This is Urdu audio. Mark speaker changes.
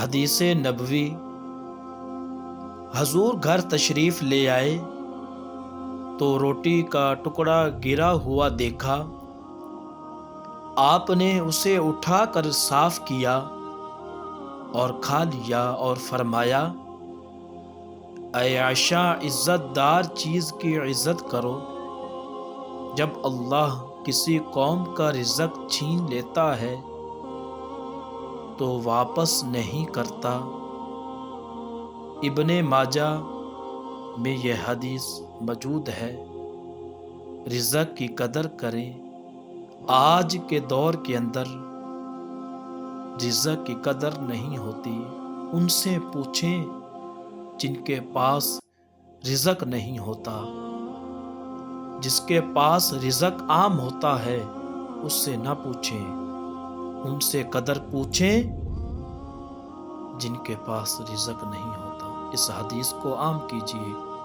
Speaker 1: حدیث نبوی۔ حضور گھر تشریف لے آئے تو روٹی کا ٹکڑا گرا ہوا دیکھا۔ آپ نے اسے اٹھا کر صاف کیا اور کھا لیا اور فرمایا، اے عائشہ، عزت دار چیز کی عزت کرو۔ جب اللہ کسی قوم کا رزق چھین لیتا ہے تو واپس نہیں کرتا۔ ابن ماجہ میں یہ حدیث موجود ہے۔ رزق کی قدر کریں۔ آج کے دور کے اندر رزق کی قدر نہیں ہوتی۔ ان سے پوچھیں جن کے پاس رزق نہیں ہوتا۔ جس کے پاس رزق عام ہوتا ہے اس سے نہ پوچھیں، ان سے قدر پوچھیں جن کے پاس رزق نہیں ہوتا۔ اس حدیث کو عام کیجیے۔